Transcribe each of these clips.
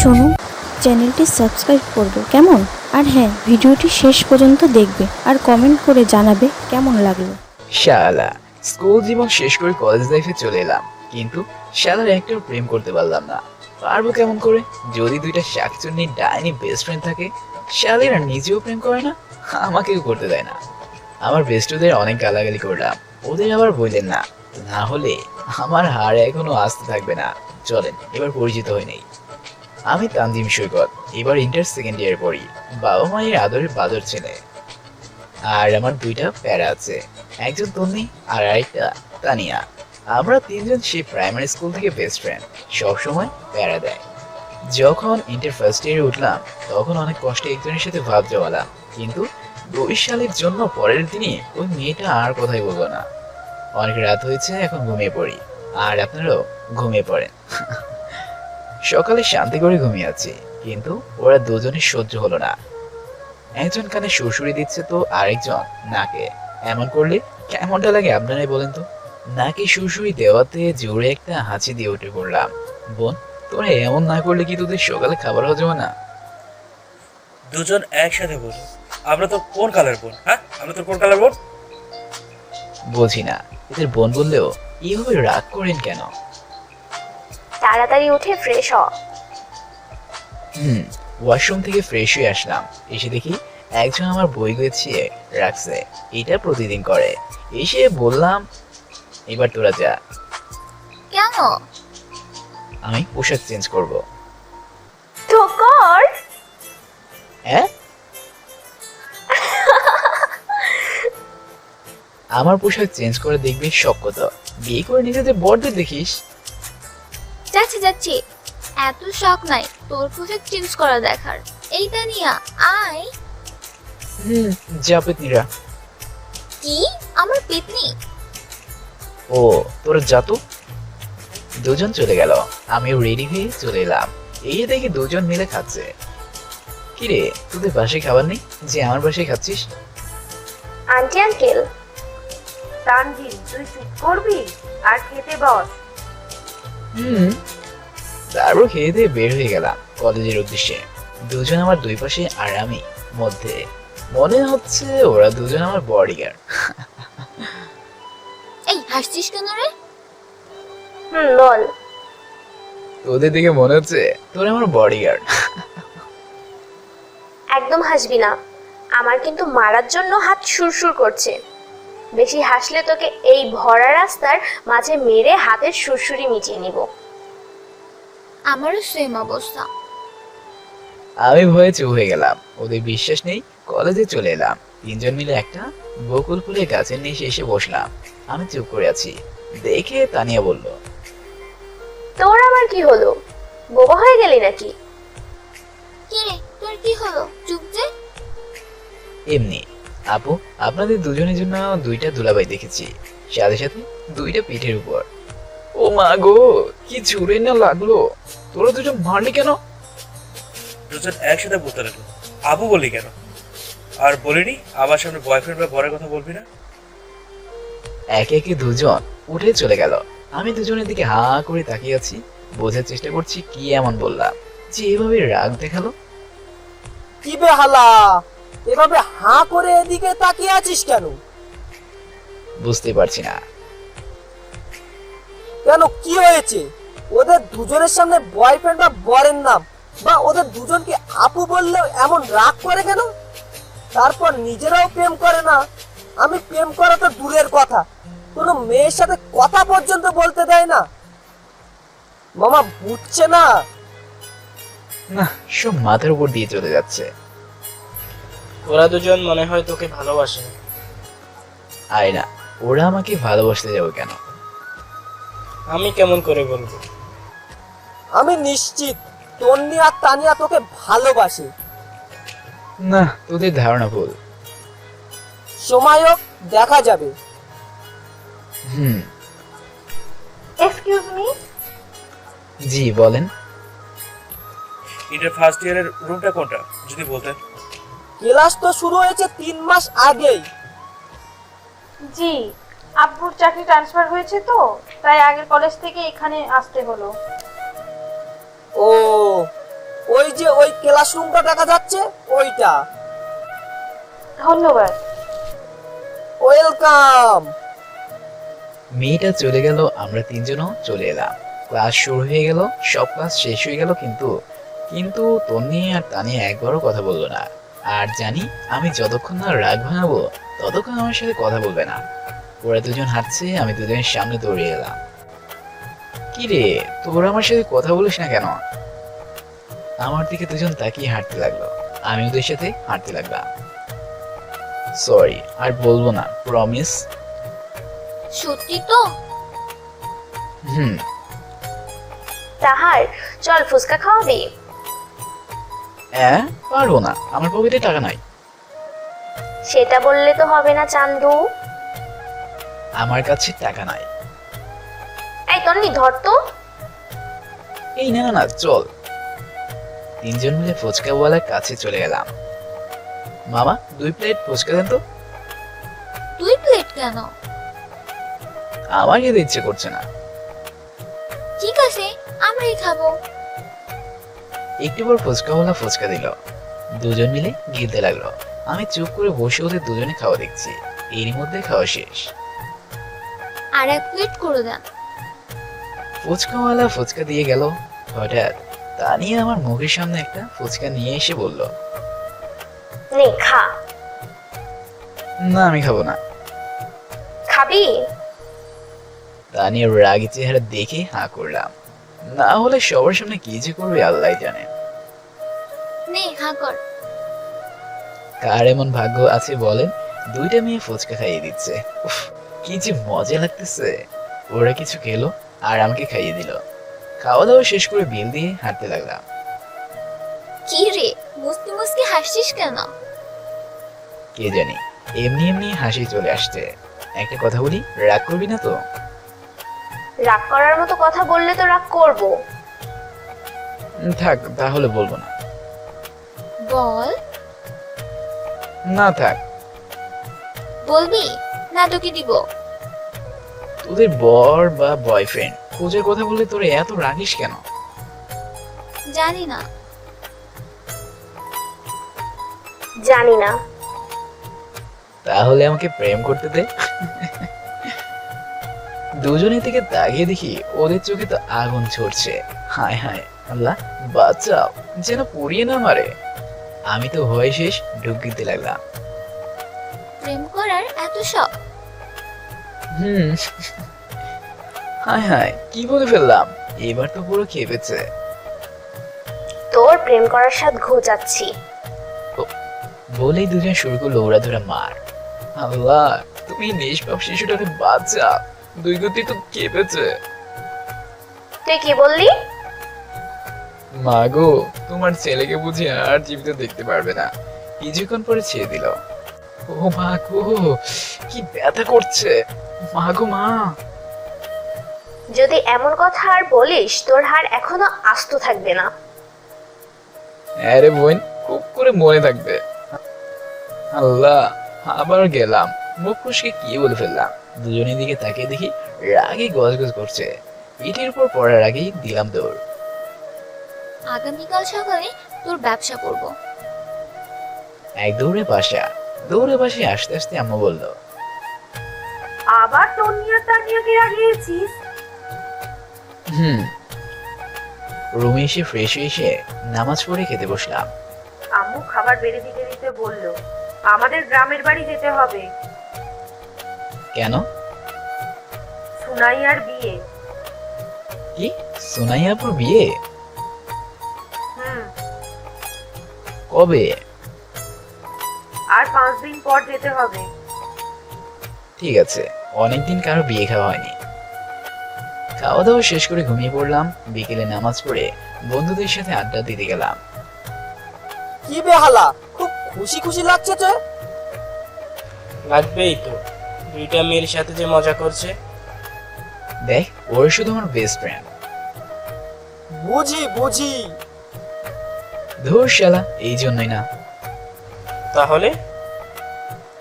সোনু, চ্যানেলটি সাবস্ক্রাইব করবে কেমন? আর হ্যাঁ, ভিডিওটি শেষ পর্যন্ত দেখবে আর কমেন্ট করে জানাবে কেমন লাগলো। শালা স্কুল জীবন শেষ করে কলেজ লাইফে চলে এলাম, কিন্তু শালার একটাও প্রেম করতে পারলাম না। পারবো কেমন করে? যদি দুইটা শাকচুন্নি ডাইনি বেস্ট ফ্রেন্ড থাকে, শালেরা নিজেও প্রেম করে না, আমাকেও করতে দেয় না। আমার বেস্টদের অনেক গালাগালি করলাম, ওদের আবার বললেন না, না হলে আমার হাড় এখনো আসতে থাকবে না। চলেন এবার পরিচিত হয়ে নেই। আমি তানজিম সৈকত, এবার ইন্টার সেকেন্ড ইয়ার পড়ি। বাবা মায়ের আদরের বাদর ছেলে। আর আমার দুইটা প্যারা আছে, একজন তন্নি আর আরেকটা তানিয়া। আমরা তিনজন সেই প্রাইমারি স্কুল থেকে বেস্ট ফ্রেন্ড, সবসময় প্যারা দেয়। যখন ইন্টার ফার্স্ট ইয়ারে উঠলাম, তখন অনেক কষ্টে একজনের সাথে ভাব জমালাম, কিন্তু ২০ সালের জন্য পরের দিনই ওই মেয়েটা আর কথাই বলবো না। অনেক রাত হয়েছে, এখন ঘুমিয়ে পড়ি। আর আপনারাও ঘুমিয়ে পড়েন। সকালে শান্তি করে ঘুমিয়ে আছি, কিন্তু ওরা দুজনের সহ্য হলো না। একজন কানে সুরসুরি দিচ্ছে তো আরেকজন নাকে। এমন করলে কেমনটা লাগে আপনারাই বলেন তো? নাকে সুরসুরি দেওয়াতে জোরে একটা হাঁচি দিয়ে উঠে পড়লাম। বোন, তোরা এমন না করলে কি তোদের সকালে খাবার হজম না? দুজন একসাথে বলো, আমরা তো কোন কালার বোন? হ্যাঁ, আমরা তো কোন কালার বোন? বলছি না, এদের বোন বললেও এইভাবে রাগ করেন কেন? তাড়াতাড়ি উঠে ফ্রেশ হ। ওয়াশরুম থেকে ফ্রেশ হয়ে আসলাম, এসে দেখি একজন আমার বই গুছিয়ে রাখছে। এটা প্রতিদিন করে। এসে বললাম, এবার তোরা যা, কেন? আমি পোশাক চেঞ্জ করব। তো কর। হ্যাঁ, আমার পোশাক চেঞ্জ করে দেখবি শখ কত। বিয়ে করে নিজেদের বড়দের দেখিস। যাচ্ছি যাচ্ছি, এত শখ নাই তোর পোশাক চেঞ্জ করা দেখার। এই তানিয়া, আয়। যা পেতনিরা। কি? আমার পেতনি? ও, তোরা যা তো। দুজন চলে গেল, আমিও রেডি হয়ে চলে এলাম। এই দেখি দুজন মিলে খাচ্ছে। কিরে, তোদের বাসায় খাবার নেই যে আমার বাসায় খাচ্ছিস? Aunty uncle. তানজিম, তুই চুপ করবি আর খেতে বস। তারপর খেয়ে দিয়ে বের হয়ে গেলাম কলেজের উদ্দেশ্যে। দুজন আমার দুই পাশে আর আমি মধ্যে। মনে হচ্ছে ওরা দুজন আমার বডিগার্ড। এই হাসছিস কেন রে? বল। তোদের দিকে মনে হচ্ছে তোরা আমার বডিগার্ড। একদম হাসবি না, আমার কিন্তু মারার জন্য হাত সুরসুর করছে। বেশি হাসলে তোকে এই ভরা রাস্তার মাঝে মেরে হাতের সুরসুরি মিটিয়ে নিব। আমারও সেম অবস্থা। আমি ভয়ে চুপ হয়ে গেলাম, ওদের বিশ্বাস নেই। কলেজে চলে এলাম, তিনজন মিলে একটা বকুল ফুলের গাছের নিচে এসে বসলাম। আমি চুপ করে আছি দেখে তানিয়া বলল, তোর আবার কি হলো? বোবা হয়ে গেলি নাকি? কি রে, তোর কি হলো? চুপ যে। এমনি আপু, আপনাদের দুজনের জন্য দুইটা দুলাভাই দেখেছি, সাথে সাথে দুইটা পিঠের উপর। ও মা গো, কি ছুড়ে না লাগলো! তোরা দুজন মারলি কেন? দুজন একসাথে বলতে লাগলো, আবু বলি কেন? আর বলিনি আমার সামনে বয়ফ্রেন্ড বা বরের কথা বলবি না। একে একে দুজন উঠে চলে গেল। আমি দুজনের দিকে হা করে তাকিয়ে আছি, বোঝার চেষ্টা করছি কি এমন বললাম যে এভাবে রাগ দেখালো। কি বে হালা, এভাবে হাঁ করে এদিকে তাকিয়ে আছিস কেন? বুঝতে পারছি না। কেন, কি হয়েছে? ওদের দুজনের সামনে বয়ফ্রেন্ড বা বরের নাম বা ওদের দুজনকে আপু বললেও এমন রাগ করে কেন? তারপর নিজেরাও প্রেম করে না, আমি প্রেম করা তো দূরের কথা, কোনো মেয়ের সাথে কথা পর্যন্ত বলতে দেয় না। মামা বুঝছে না। না, সব মাথার উপর দিয়ে চলে যাচ্ছে। ওরা দুজন মনে হয় তোকে ভালোবাসে। আরে না, ওরা আমাকে ভালোবাসতে যাবে কেন? আমি কেমন করে বলবো? আমি নিশ্চিত তন্নি আর তানিয়া তোকে ভালোবাসে। না, তোদের ধারণা ভুল। সময় হোক, দেখা যাবে। Excuse me. জি বলেন। ইন্টার ফার্স্ট ইয়ারের রুমটা কোনটা যদি বলতেন? ক্লাস তো শুরু হয়েছে 3 মাস আগেই। জি, আব্বুর চাকরি ট্রান্সফার হয়েছে তো, তাই আগের কলেজ থেকে এখানে আসতে হলো। ও, যে ওই ক্লাসরুমটা দেখা যাচ্ছে ওইটা। ধন্যবাদ। ওয়েলকাম। মেয়েটা চলে গেল, আমরা তিনজনও চলে এলাম। ক্লাস শুরু হয়ে গেল, সব ক্লাস শেষ হয়ে গেল, কিন্তু কিন্তু তন্নি আর তানিয়া একবারও কথা বললো না। আর জানি আমি যতক্ষণ না রাগ ভাঙাবো ততক্ষণ আমার সাথে কথা বলবে না। ওরা দুজন হাঁটছে, আমি দুজনের সামনে দৌড়িয়ে এলাম। কি রে, তোরা আমার সাথে কথা বলিস না কেন? আমার দিকে দুজন তাকিয়ে হাঁটতে লাগলো, আমি ওদের সাথে হাঁটতে লাগলাম। সরি, আর বলবো না, প্রমিস। সত্যি তো? হুম। তাহার, চল ফুচকা খাওয়াবি। হ্যাঁ, পারবো না, আমার পকেটে টাকা নাই। সেটা বললে তো হবে না চান্দু। আমার কাছে টাকা নাই। এই তন্নি, ধর তো। এই না না না, চল। তিনজন মিলে ফুচকাওয়ালার কাছে চলে গেলাম। মামা, 2 প্লেট ফুচকা দেন তো। 2 প্লেট কেন? আমার খেতে ইচ্ছে করছে না। ঠিক আছে, আমরাই খাবো। একটু পর ফুচকাওয়ালা ফুচকা দিল, দুজন মিলে গিলতে লাগলো। আমি চুপ করে বসে ওদের দুজনে খাওয়া দেখছি। এরই মধ্যে খাওয়া শেষ। আর 1 প্লেট করে দেন। ফুচকাওয়ালা ফুচকা দিয়ে গেল। হঠাৎ তানিয়া আমার মুখের সামনে একটা ফুচকা নিয়ে এসে বলল, নে খা। না আমি খাবো না। খাবি? তানিয়ার রাগী চেহারা দেখে হাঁ করলাম। না হলে সবার সামনে কি যে করবে আল্লাহ জানে। নে খা কর। কার এমন ভাগ্য আছে বলেন, 2টা মেয়ে ফুচকা খাইয়ে দিচ্ছে। উফ, কি যে মজা লাগতেছে। ওরা কিছু খেলো আর আমাকে খাইয়ে দিল। খাওয়া দাওয়া শেষ করে বিল দিয়ে হাঁটতে লাগলাম। কি রে, মুস্কি মুস্কি হাসছিস কেন? কে জানি, এমনি এমনি হাসি চলে আসছে। একটা কথা বলি, রাগ করবি না তো? রাগ করার মতো কথা বললে তো রাগ করব। থাক, তাহলে বলবো না। বল। না থাক। বলবি না তোকে দিব? তোদের বর বা বয়ফ্রেন্ড খোঁজের কথা বললে তোরা এত রাগিস কেন? জানি না। জানি না। তাহলে আমাকে প্রেম করতে দে। দুজনের দিকে তাকিয়ে দেখি ওদের চোখে তো আগুন ছড়ছে। হায় হায় আল্লাহ, বাঁচাও, যেন পুড়িয়ে না মারে। আমি তো হয়ে শেষ, ঢুক দিতে লাগলাম। প্রেম করার এত শখ? হুম। হায় হায়, কি বলে ফেললাম, এবার তো পুরো খেপেছে। তোর প্রেম করার স্বাদ ঘোচাচ্ছি। বলেই দুজন শুরু করলো ওড়াধুরা মার। আল্লাহ, তুমি নিষ্পাপ শিশুটাকে বাঁচা, 2 গতি তো কেঁপেছে। তুই কি বললি? মা গো, তোমার ছেলেকে বুঝি আর জীবিত দেখতে পারবে না। কিছুক্ষণ পরে ছেড়ে দিল। ও মা গো, কি ব্যথা করছে। মা গো মা। যদি এমন কথা আর বলিস, তোর হাড় এখনো আস্ত থাকবে না। আরে বোন, খুব করে মনে থাকবে। আল্লাহ, আবার গেলাম। মুখ ফুসকে কি বলে ফেললাম। দুজনের দিকে তাকিয়ে দেখি রাগে গজগজ করছে। পিঠের উপর পড়ার আগেই দিলাম দৌড়। আগামীকাল সকালে তোর ব্যবসা করব। এক দৌড়ে বাসা। দৌড়ে বাসে আসতে আসতে আম্মা বলল, আবার তন্নিয়া তানিয়াকে রাগিয়েছিস? হুম। রুমে এসে ফ্রেশ হয়ে এসে নামাজ পড়ে খেতে বসলাম। আম্মু খাবার বেড়ে দিতে দিতে বলল, আমাদের গ্রামের বাড়ি যেতে হবে। কেন? সুনাইয়ার বিয়ে। কি, সুনাইয়াপুর বিয়ে? হুম। কবে? আর 5 দিন পর যেতে হবে। ঠিক আছে, অনেকদিন কারো বিয়ে খাওয়া হয়নি। খাওয়া দাওয়া শেষ করে ঘুমিয়ে পড়লাম। বিকেলে নামাজ পড়ে বন্ধুদের সাথে আড্ডা দিতে গেলাম। কি বেহালা, খুব খুশি খুশি লাগছে যে। লাগবেই তো, 2টা মেয়ের সাথে যে মজা করছে। দেখ, ওর শুধু আমার বেস্ট ফ্রেন্ড। বুঝি বুঝি। ধুর শালা, এই জন্যই না। তাহলে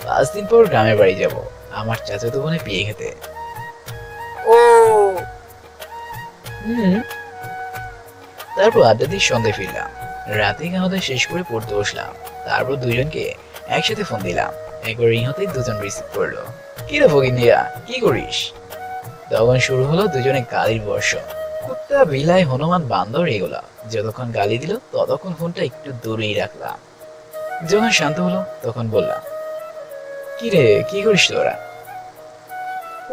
5 দিন পর গ্রামের বাড়ি যাব, আমার চাচাতো বোনের বিয়ে খেতে। ও, হুম। তারপর আড্ডা দিয়ে সন্ধ্যায় ফিরলাম। রাতে খাওয়া দাওয়া শেষ করে পড়তে বসলাম। তারপর দুজনকে একসাথে ফোন দিলাম। একবার রিং হতেই দুজন রিসিভ করলো। কি রে ফকিনিয়া, কি করিস? তখন শুরু হলো দুজনে গালির বর্ষণ। কুত্তা, বিলাই, হনুমান, বান্দর এগুলা। যতক্ষণ গালি দিল ততক্ষণ ফোনটা একটু দূরেই রাখলাম। যখন শান্ত হলো তখন বললাম, কি রে, কি করিস তোরা?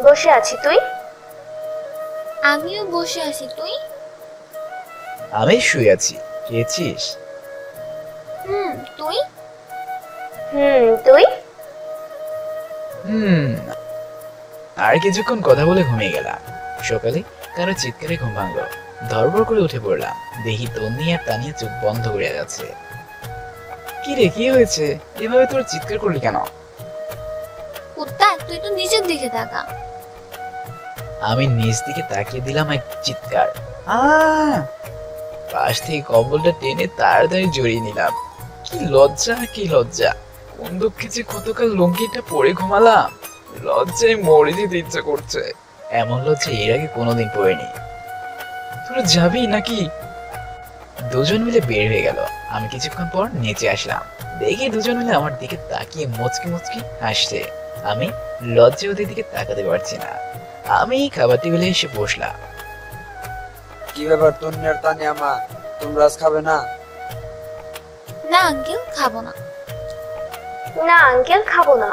বসে আছি, তুই? আমিও বসে আছি, তুই? আমি শুয়ে আছি। খেয়েছিস? তুই? তুই? আর কিছুক্ষণ কথা বলে ঘুমিয়ে গেলাম। সকালে কারো চিৎকারে ঘুম ভাঙলো। ধরবর করে উঠে পড়লাম। দেখি তন্নি আর তানিয়া চোখ বন্ধ করে যাচ্ছে। কি রে, কি হয়েছে? এভাবে তোর চিৎকার করলি কেন? কুত্তা, তুই তো নিচের দিকে তাকা। আমি নিচ দিকে তাকিয়ে দিলাম এক চিৎকার। পাশ থেকে কম্বলটা টেনে তাড়াতাড়ি জড়িয়ে নিলাম। কি লজ্জা, কি লজ্জা! কোন দুঃখে যে কতকাল লুঙ্গিটা পরে ঘুমালাম। লজ্জায় মরে যেতে ইচ্ছা করছে। এমন লজ্জা এর আগে কোনোদিন পড়েনি। তোরা যাবি নাকি? দুজন মিলে বের হয়ে গেল। আমি কিছুক্ষণ পর নিচে আসলাম। দেখি দুজন মিলে আমার দিকে তাকিয়ে মুচকি মুচকি হাসছে। আমি লজ্জায় ওদের দিকে তাকাতে পারছি না। আমি খাবার টেবিলে এসে বসলাম। কি ব্যাপার তন্নি আর তানিয়া মা, তোমরা আজ খাবে না? না আঙ্কেল, খাবো না। না আঙ্কেল, খাবো না।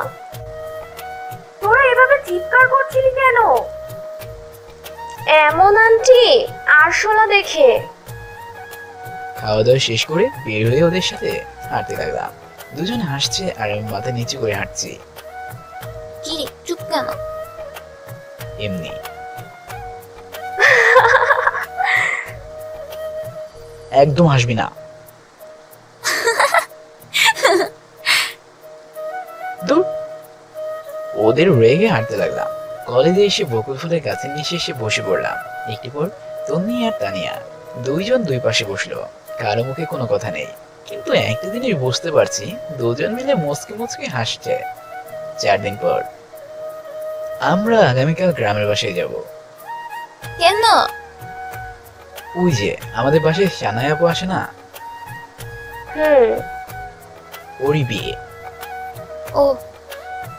তোরা এভাবে চিৎকার করছিলি কেন? এমন আন্টি আরশোলা দেখে। খাওয়া দাওয়া শেষ করে বের হয়ে ওদের সাথে হাঁটতে লাগলাম। দুজন হাসছে আর আমি মাথা নিচু করে হাঁটছি। কি রে, চুপ কেন? এমনি। একদম হাসবি না। দূর। ওদের রেগে হাঁটতে লাগলাম। কলেজে এসে বকুল ফুলের গাছের নিচে এসে বসে পড়লাম। একটু পর তন্নি আর তানিয়া দুইজন দুই পাশে বসলো। কারো মুখে কোনো কথা নেই, কিন্তু একটা জিনিস বুঝতে পারছি, দুজন মিলে মুচকি মুচকি হাসছে। 4 দিন পর আমরা আগামীকাল গ্রামের বাসায় যাব। কেন? ওই যে আমাদের বাসায় সানাই আপু আসে না, ওরই বিয়ে। ও,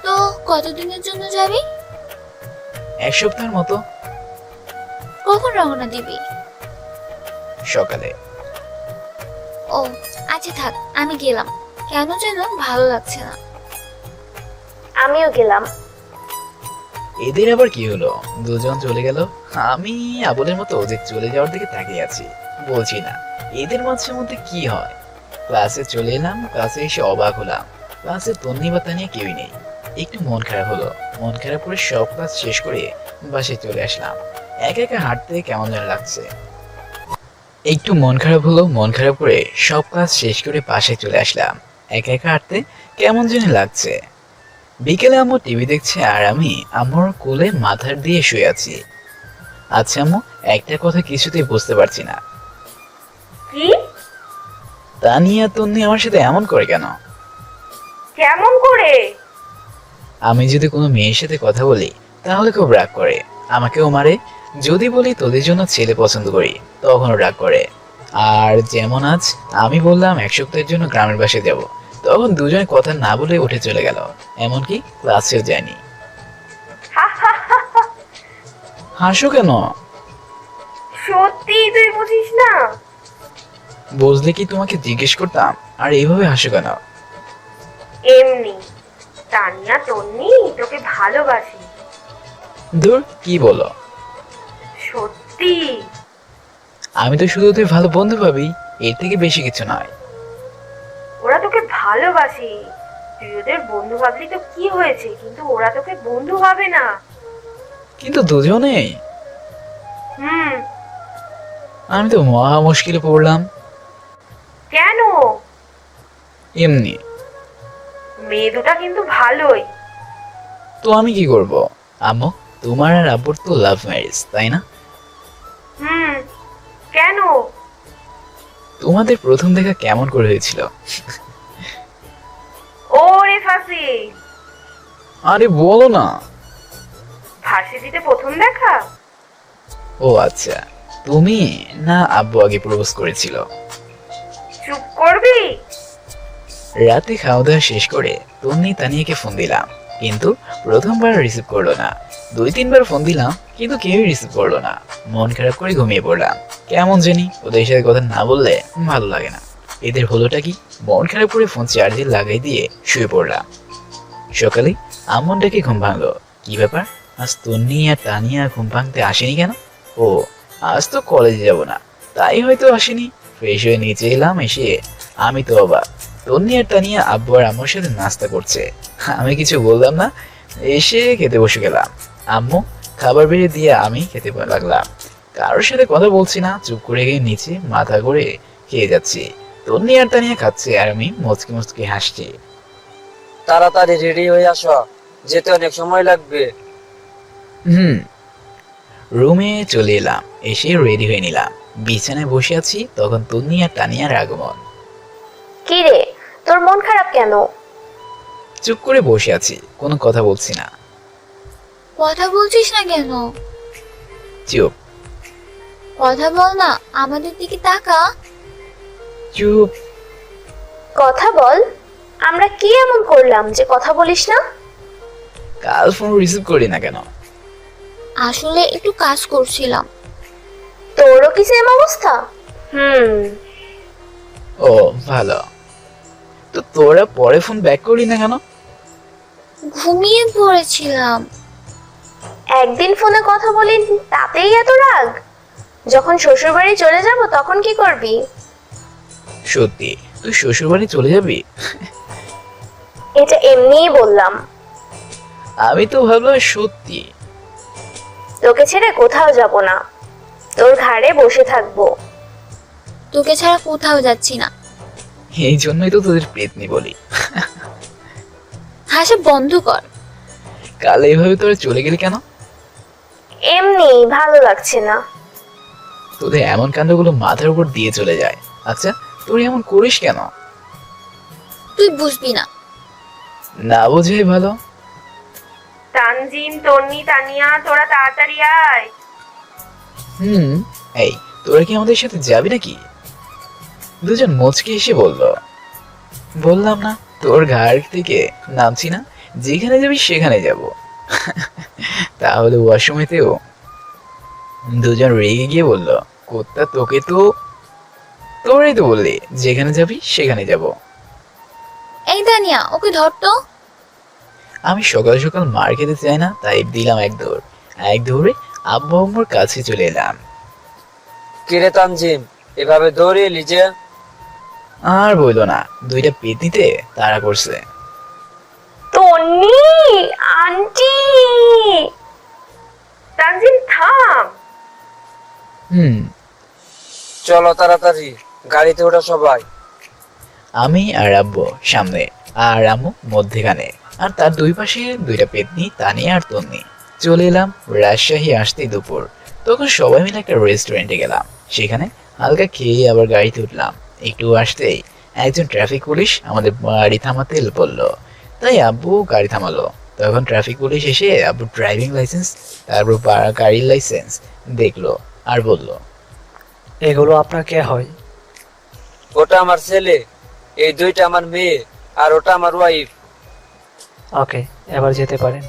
তো কতদিনের জন্য যাবি? 1 সপ্তাহের মতো। কখন রওনা দিবি? সকালে। ও আচ্ছা, থাক, আমি গেলাম। কেন যেন ভালো লাগছে না। আমিও গেলাম। এদের আবার কি হলো? দুজন চলে গেল। আমি আবুলের মতো ওদের চলে যাওয়ার দিকে তাকিয়ে আছি। বলছি না এদের মাঝে মধ্যে কি হয়। ক্লাসে চলে এলাম। ক্লাসে এসে অবাক হলাম, ক্লাসে তন্নি বা তানিয়া কেউই নেই। একটু মন খারাপ হলো। মন খারাপ করে সব ক্লাস শেষ করে বাসায় চলে আসলাম। একা একা হাঁটতে কেমন যেন লাগছে। একটু মন খারাপ হলো। মন খারাপ করে সব ক্লাস শেষ করে বাসায় চলে আসলাম। একা একা হাঁটতে কেমন যেন লাগছে। বিকেলে আম্মু টিভি দেখছে আর আমি আম্মুর কোলে মাথার দিয়ে শুয়ে আছি। আচ্ছা আম্মু, একটা কথা কিছুতেই বুঝতে পারছি না। কি? তানিয়া তন্নি আমার সাথে এমন করে কেন? কেমন করে? আমি যদি কোনো মেয়ের সাথে কথা বলি তাহলে খুব রাগ করে, আমাকেও মারে। যদি বলি তোদের জন্য ছেলে পছন্দ করি তখনও রাগ করে। আর যেমন আজ আমি বললাম 1 সপ্তাহের জন্য গ্রামের বাসায় যাব, তখন দুজনে কথা না বলে উঠে চলে গেল। এমনকি ক্লাসেও যায়নি। হাসো কেন? সত্যি তুই বুঝিস না? বুঝলে কি তোমাকে জিজ্ঞেস করতাম। আর এইভাবে হাসো কেন? এমনি, তানিয়া তন্নি তোকে ভালোবাসি। দূর, কি বলো? সত্যি। আমি তো শুধু তুই ভালো বন্ধু ভাবি, এর থেকে বেশি কিছু নয়। ওরা তোকে ভালোবাসি। তুই ওদের বন্ধু ভাবলি তো কি হয়েছে, কিন্তু ওরা তোকে বন্ধু ভাবে না। কিন্তু দুজনেই। হুম। আমি তো মহা মুশকিলে পড়লাম। কেন? এমনি। মেয়ে দুটা কিন্তু ভালোই। তো আমি কি করব? আম্মু, তোমার আর আব্বুর তো লাভ ম্যারেজ, তাই না? হুম। কেন? তোমাদের প্রথম দেখা কেমন করে হয়েছিল? ওরে ফাঁসি। আরে বলো না। ফাঁসি দিতে প্রথম দেখা? ও আচ্ছা, তুমি না আব্বু আগে প্রপোজ করেছিল? চুপ করবি? রাতে খাওয়া দাওয়া শেষ করে তন্নি তানিয়াকে ফোন দিলাম, কিন্তু প্রথমবার রিসিভ করলো না। 2-3বার ফোন দিলাম, কিন্তু কেউই রিসিভ করলো না। মন খারাপ করে ঘুমিয়ে পড়লাম। কেমন জানি ওদের সাথে কথা না বললে ভালো লাগে না। এদের হলোটা কি? মন খারাপ করে ফোন চার্জে লাগাই দিয়ে শুয়ে পড়লাম। সকালে আম্মুর ডেকে ঘুম ভাঙলো। কি ব্যাপার, আজ তন্নি আর তানিয়া ঘুম ভাঙতে আসেনি কেন? ও, আজ তো কলেজে যাব না, তাই হয়তো আসেনি। ফ্রেশ হয়ে নিচে এলাম, এসে আমি তো অবাক। তন্নি আর তানিয়া আব্বু আর আম্মুর সাথে নাস্তা করছে। আমি কিছু বললাম না, এসে খেতে বসে গেলাম। আম্মু খাবার বেড়ে দিয়ে আমি খেতে লাগলাম। কারোর সাথে কথা বলছি না, চুপ করে গিয়ে নিচে মাথা করে খেয়ে যাচ্ছি। তন্নি আর তানিয়া খাচ্ছে আর আমি মুচকি মুচকি হাসছি। তাড়াতাড়ি রেডি হয়ে আসো, যেতে অনেক সময় লাগবে। রুমে চলে এলাম, এসে রেডি হয়ে নিলাম। বিছানায় বসে আছি, তখন তন্নি আর তানিয়ার আগমন। কি রে, তোর মন খারাপ কেন? চুপ করে বসে আছি, কোনো কথা বলছি না। কথা বলছিস না কেন? চুপ। কথা বল না, আমাদের দিকে তাকা। চুপ। কথা বল। আমরা কি এমন করলাম যে কথা বলিস না? কাল ফোন রিসিভ করি না কেন? আসলে একটু কাজ করছিলাম। তোরও কি সেম অবস্থা? ও ভালো, তো তোরা পরে ফোন ব্যাক করলি না কেন? ঘুমিয়ে পড়েছিলাম। একদিন ফোনে কথা বলি, তাতেই এত রাগ? যখন শ্বশুর বাড়ি চলে যাব তখন কি করবি? সত্যি তুই শ্বশুর বাড়ি চলে যাবি? এটা এমনিই বললাম। আমি তো ভাবলাম সত্যি। তোকে ছেড়ে কোথাও যাব না, তোর ঘাড়ে বসে থাকবো। তোকে ছাড়া কোথাও যাচ্ছি না। এই জন্যই তো তোদের পেতনি বলি। হাসা বন্ধ কর। কাল এইভাবে তোরা চলে গেলি কেন? এমনি ভালো লাগছে না। তোদের এমন কাণ্ডগুলো মাথার উপর দিয়ে চলে যায়। আচ্ছা, তুই এমন করিস কেন? তুই বুঝবি না। না বোঝাই ভালো। তানজিম, তন্নি, তানিয়া, তোরা তাড়াতাড়ি আয়। এই তোরা কি আমাদের সাথে যাবি নাকি? দুজন মুচকি এসে বলল। বললাম না তোর ঘাড় থেকে নামছি না, যেখানে যাবি সেখানে যাব। তাহলে ওয়াশরুমেতেও? দুজন রেগে গিয়ে বলল, কোত্তা তোকে তো, তোরাই তো বললি যেখানে যাবি সেখানে যাব। এই দানিয়া, ওকে ধর তো। আমি সকাল সকাল মার খেতে চাই না, তাই দিলাম এক দৌড়। এক দৌড়ে আব্বু আম্মুর কাছে চলে এলাম। কিরে তানজিম, এভাবে দৌড়িয়ে এলি যে? আর বইলো না, দুইটা পেতনিতে তাড়া করছে। তন্নি আন্টি। তানজিম থাম। চলো তাড়াতাড়ি, গাড়িতে ওঠা সবাই। আমি আর আব্বু সামনে, আর আম্মু মধ্যেখানে, আর তার দুই পাশে দুইটা পেতনি, তানিয়া আর তন্নি। চলে এলাম রাজশাহী আসতেই দুপুর। তখন সবাই মিলে একটা রেস্টুরেন্টে গেলাম। সেখানে হালকা খেয়ে আবার গাড়িতে উঠলাম। একটু আসতেই একজন ট্রাফিক পুলিশ আমাদের গাড়ি থামাতে বললো, তাই আব্বু গাড়ি থামালো। তখন ট্রাফিক পুলিশ এসে আব্বুর ড্রাইভিং লাইসেন্স, তারপর গাড়ির লাইসেন্স দেখলো আর বলল, এগুলো আপনার কে হয়? ওটা আমার ছেলে, এই দুইটা আমার মেয়ে, আর ওটা আমার ওয়াইফ। ওকে, এবার যেতে পারেন।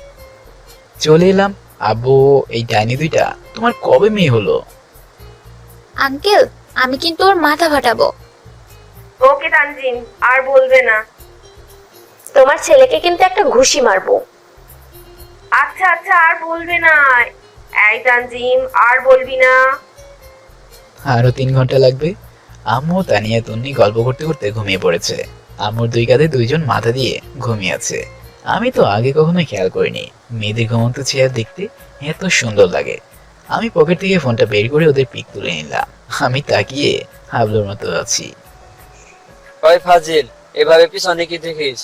চলে এলাম। আব্বু, এই ডাইনি দুইটা তোমার কবে মেয়ে হলো? আঙ্কেল, আমি কিন্তু ওর মাথা ফাটাবো। ওকে তানজিম, আর বলবে না। তোমার ছেলেকে কিন্তু একটা ঘুষি মারবো। আচ্ছা আচ্ছা, আর বলবে না। এই তানজিম, আর বলবি না। আরো 3 ঘন্টা লাগবে। আম্মু তানিয়া তন্নি গল্প করতে করতে ঘুমিয়ে পড়েছে। আম্মুর দুই কাঁধে দুইজন মাথা দিয়ে ঘুমিয়ে আছে। আমি তো আগে কখনো খেয়াল করিনি মেয়েদের ঘুমন্ত চেয়ার দেখতে এত সুন্দর লাগে। আমি পকেট থেকে ফোনটা বের করে ওদের পিক তুলে নিলাম। আমি তাকিয়ে হাবলোর মতো আছি। ওই ফাজিল, এভাবে পিছনে কি দেখিস?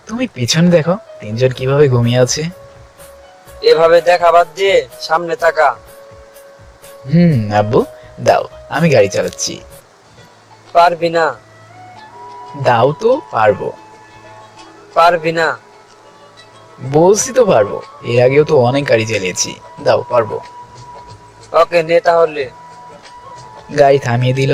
তুমি পিছনে দেখো, 3 জন কিভাবে ঘুমিয়ে আছে। এভাবে দেখা বাদ দিয়ে সামনে তাকা। আব্বু দাও, আমি গাড়ি চালাচ্ছি। পারবি না। দাও তো। পারবো। পারবি না। বলছি তো পারবো, এর আগেও তো অনেক গাড়ি চালিয়েছি। দাও, পারবো। ওকে নে তাহলে। গাড়ি থামিয়ে দিল।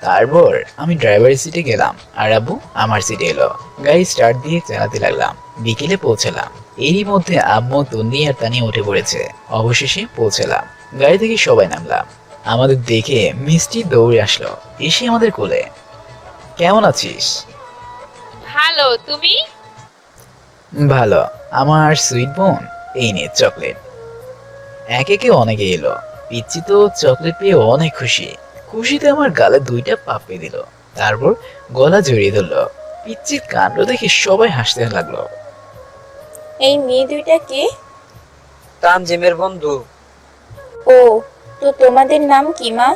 তারপর আমি ড্রাইভারের সিটে গেলাম আর আব্বু আমার সিটে এলো। গাড়ি স্টার্ট দিয়ে চালাতে লাগলাম। বিকেলে পৌঁছালাম। এরই মধ্যে আম্মু, তন্নি আর তানি উঠে পড়েছে। অবশেষে পৌঁছালাম। গাড়ি থেকে সবাই নামলাম। আমাদের দেখে মিষ্টি দৌড়ে আসলো, এসে আমাদের কোলে। কেমন আছিস? ভালো, তুমি? ভালো। আমার সুইট বোন, এই নে চকলেট। একে একে অনেকে এলো। পিচ্ছি তো চকলেট পেয়ে অনেক খুশি। খুশিতে আমার গালে 2টা পাপ্পি দিল, তারপর গলা জড়িয়ে ধরলো। পিচ্ছির কাণ্ড দেখে সবাই হাসতে লাগলো। এই মেয়ে দুইটা কে? তানজিমের বন্ধু। ও, তো তোমাদের নাম কি মা?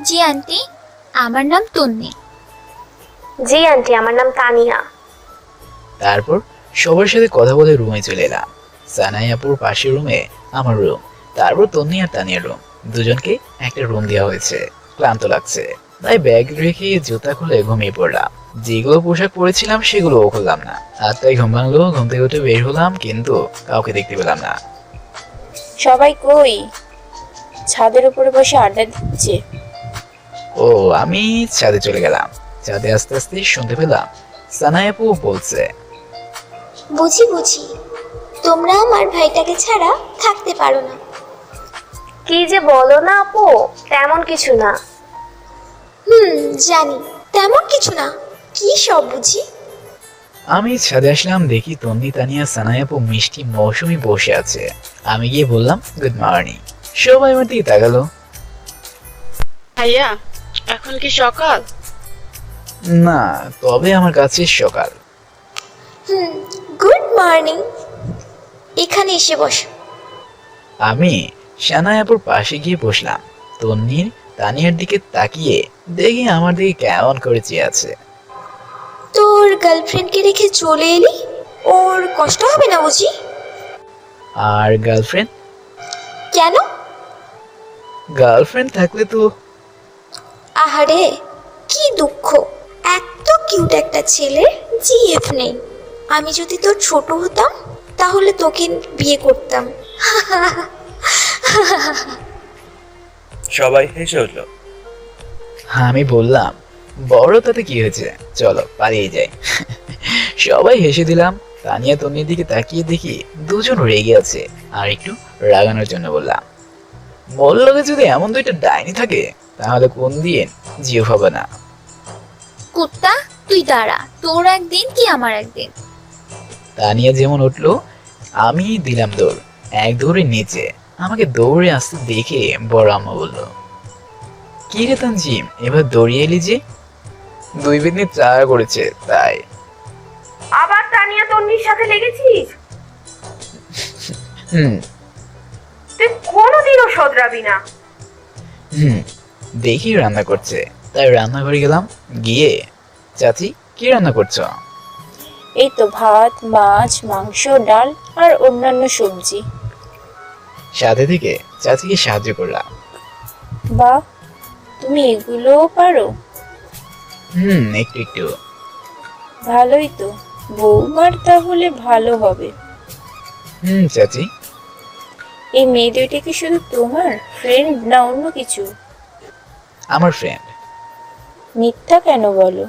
জি আন্টি, আমার নাম তন্নি। জি আন্টি, আমার নাম তানিয়া। তারপর সবার সাথে কথা বলে রুমে চলে এলাম। সানাই আপুর পাশের রুমে আমার রুম, তারপর তন্নি আর তানিয়ার রুম। দুজনকে একটা রুম দেওয়া হয়েছে। ক্লান্ত লাগছে, তাই ব্যাগ রেখে জুতা খুলে ঘুমিয়ে পড়লাম। যেগুলো পোশাক পরেছিলাম সেগুলোও খুললাম না। তাই ঘুম ভাঙলো। ঘুম থেকে উঠে বের হলাম, কিন্তু কাউকে দেখতে পেলাম না। সবাই কই? ছাদের উপরে বসে আড্ডা দিচ্ছে। ও, আমি ছাদে চলে গেলাম। ছাদে আস্তে আস্তে শুনতে পেলাম সানাই আপু বলছে, বুঝি বুঝি, তোমরা আমার ভাইটাকে ছাড়া থাকতে পারো না। কি যে বলো না আপু, তেমন কিছু না। জানি, তেমন কিছু না। কি সব বুঝি? আমি ছাদে আসলাম, দেখি তন্নি, তানিয়া, সানাই আপু, মিষ্টি, মৌসুমি বসে আছে। আমি গিয়ে বললাম গুড মর্নিং। সবাই আমার দিকে তাকালো। ভাইয়া, এখন কি সকাল? না, তবে আমার কাছে সকাল। Good morning. এখানে এসে বসো। আমি সানাই আপুর পাশে গিয়ে বসলাম। তন্নির, তানিয়ার দিকে তাকিয়ে দেখি আমার দিকে কেমন করে চেয়ে আছে। তোর গার্লফ্রেন্ডকে রেখে চলে এলি, ওর কষ্ট হবে না বুঝি? আর গার্লফ্রেন্ড? কেন? গার্লফ্রেন্ড থাকলে তো। আহারে, কি দুঃখ, এত কিউট একটা ছেলের জিএফ নেই। আমি যদি তোর ছোট হতাম তাহলে তোকে বিয়ে করতাম। সবাই হেসে উঠল। আমি বললাম বড় তাতে কি হয়েছে, চলো পালিয়ে যাই। সবাই হেসে দিলাম। তানিয়া তন্নির দিকে তাকিয়ে দেখি দুজন রেগে আছে, আর একটু রাগানোর জন্য বললাম, মল্লকে যদি এমন 2টা ডাইনি থাকে তাহলে কোন দিন জিও হবে না। কুত্তা, তুই দাঁড়া, তোর একদিন কি আমার একদিন। তানিয়া যেমন উঠলো, আমি দিলাম দৌড়। এক দৌড়ে নিচে। আমাকে দৌড়ে আসতে দেখে বড় আম্মা বলল, কি রে তানজিম, এবার দৌড়িয়ে এলি যে? 2 বিঘ্নে 4 করেছে তাই। আবার তানিয়া তন্নির সাথে লেগেছিস? হুম তুই কোনোদিনও শোধরাবি না। দেখি রান্না করছে, তাই রান্নাঘরে গেলাম। গিয়ে, চাচি কি রান্না করছো? এই তো ভাত, মাছ, মাংস, ডাল আর অন্যান্য সবজি। সাথে থেকে চাচিকে সাহায্য করলাম। বাহ, তুমি এগুলোও পারো? একটু একটু। ভালোই তো, বৌমার তাহলে ভালো হবে। চাচি। এই মেয়ে দুইটা কি শুধু তোমার ফ্রেন্ড না অন্য কিছু? আমার ফ্রেন্ড। মিথ্যা কেন বলো?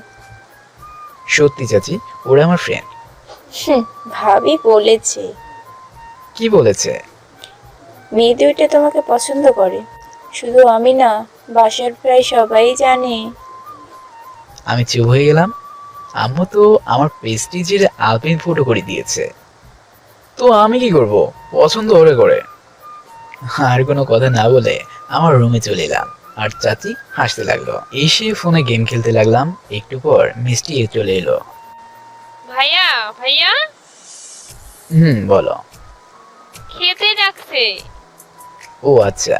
সত্যি চাচি, ওরা আমার ফ্রেন্ড। ভাবি বলেছে। কি বলেছে? মেয়ে দুইটা তোমাকে পছন্দ করে। শুধু আমি না, বাসার প্রায় সবাই জানে। আমি চুপ হয়ে গেলাম। আম্মু তো আমার প্রেস্টিজের আলপিন ফটো করে দিয়েছে, তো আমি কি করব? পছন্দ ওরে করে। আর কোনো কথা না বলে আমার রুমে চলে এলাম, আর চাচি হাসতে লাগলো। এসে ফোনে গেম খেলতে লাগলাম। একটু পর মিষ্টি চলে এলো। ভাইয়া, ভাইয়া, বলো। খেতে যাচ্ছে। ও আচ্ছা।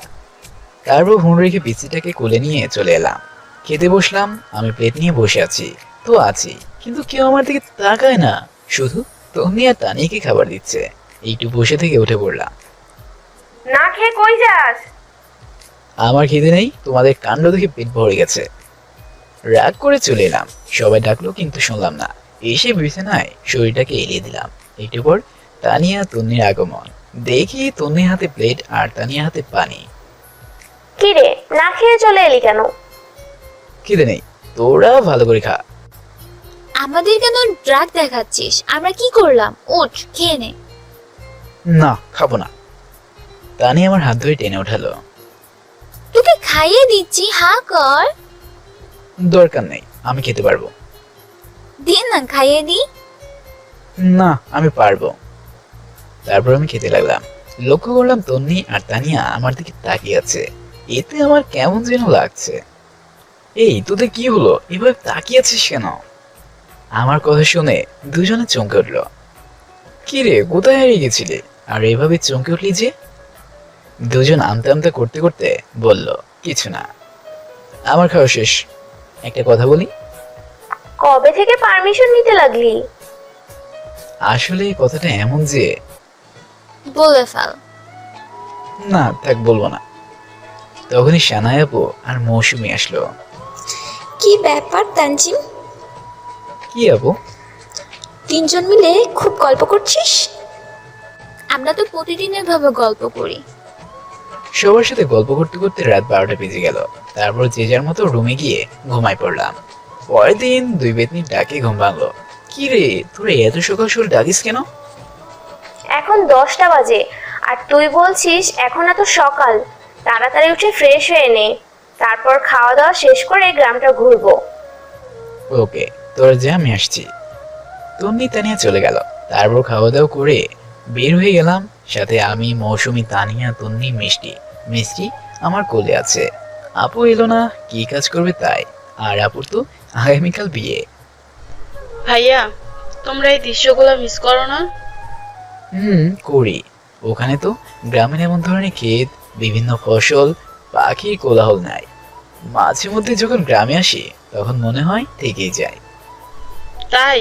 তারপর ফোন রেখে পিসিটাকে কোলে নিয়ে চলে এলাম। খেতে বসলাম। আমি প্লেট নিয়ে বসে আছি তো আছি, কিন্তু কেউ আমার দিকে তাকায় না। শুধু তন্নি আর তানিয়াকে খাবার দিচ্ছে। একটু বসে থেকে উঠে পড়লাম। না খেয়ে কই যাস? আমার খিদে নেই, তোমাদের কাণ্ড দেখে পেট ভরে গেছে। রাগ করে চলে এলাম। সবাই ডাকলো কিন্তু শুনলাম না। এসে বিছানায় শরীরটাকে এলিয়ে দিলাম। একটু পর তানিয়া তন্নির আগমন। দেখি তন্নির হাতে প্লেট আর তানিয়া হাতে পানি। কি রে, না খেয়ে চলে এলি কেন? খিদে নেই, তোরা ভালো করে খা। আমাদের কেন ড্রাগ দেখাচ্ছিস? আমরা কি করলাম? ওঠ, খেয়ে নে। না, খাবো না। তানি আমার হাত ধরে টেনে ওঠালো। তোকে খাইয়ে দিচ্ছি, হা কর। দরকার নেই, আমি খেতে পারবো। দিন না, খাইয়ে দি। না, আমি পারবো। তারপর আমি খেতে লাগলাম। লক্ষ্য করলাম তন্নি আর তানিয়া আমার দিকে তাকিয়ে আছে। এতে আমার কেমন যেন লাগছে। এই, তোদের কি হলো? এভাবে তাকিয়ে আছিস কেন? আমার কথা শুনে দুজনে চমকে উঠলো। কি রে, কোথায় হারিয়ে গেছিলে আর এভাবে চমকে উঠলি যে? দুজন আমতা আমতা করতে করতে বলল, কিছু না, আমার খাওয়া শেষ। একটা কথা বলি? কবে থেকে পারমিশন নিতে লাগলি? আসলে এই কথাটা এমন যে, বলে ফেল। না থাক, বলবো না। তখনই সানায় আপু আর মৌসুমি আসলো। কি ব্যাপার তানজিম? কি আপু? তিনজন মিলে খুব গল্প করছিস? আমরা তো প্রতিদিন এভাবে গল্প করি। সবার সাথে গল্প করতে করতে রাত 12টা বেজে গেল। তারপর যে যার মতো রুমে গিয়ে ঘুমাই পড়লাম। পরের দিন দুই বেতনি ডাকে ঘুম ভাঙলো। কি রে, তোরা এত সকাল সকাল ডাকিস কেন? এখন 10টা বাজে আর তুই বলছিস এখন এত সকাল? তাড়াতাড়ি উঠে ফ্রেশ হয়ে নে, তারপর খাওয়া দাওয়া শেষ করে গ্রামটা ঘুরবো। ওকে, তোরা যা, আমি আসছি। তন্নি তানিয়া চলে গেল। তারপর খাওয়া দাওয়া করে বের হয়ে গেলাম। সাথে আমি, মৌসুমি, তানিয়া, তন্নি, মিষ্টি। মিষ্টি আমার কোলে আছে। আপু এলো না, কি কাজ করবে তাই। আর আপুর তো আগামীকাল বিয়ে। ভাইয়া, তোমরা এই দৃশ্যগুলো মিস করো না? করি। ওখানে তো গ্রামের এমন ধরনের ক্ষেত, বিভিন্ন ফসল, পাখির কোলাহল নাই। মাঝে মধ্যে যখন গ্রামে আসি তখন মনে হয় থেকেই যায়। তাই?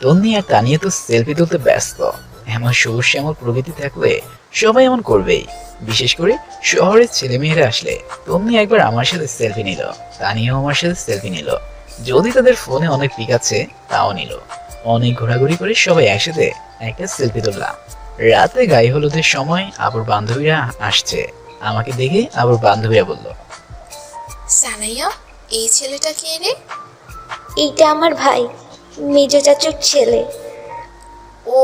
তন্নি আর তানিয়া তো সেলফি তুলতে ব্যস্ত। এমন সবুজ শ্যামল প্রকৃতি থাকলে সবাই এমন করবেই। বিশেষ করে শহরের ছেলেমেয়েরা আসলে। তন্নি একবার আমার সাথে সেলফি নিল, তানিয়াও আমার সাথে সেলফি নিল। যদি তাদের ফোনে অনেক পিক আছে তাও নিল। অনেক ঘোরাঘুরি করে সবাই একসাথে একটা সেলফি তুললাম। রাতে গায়ে হলুদের সময় আবার বান্ধবীরা আসছে। আমাকে দেখে আবার বান্ধবীরা বলল, সানাইয়া, এই ছেলেটা কে রে? এইটা আমার ভাই, মেজ চাচুর ছেলে। ও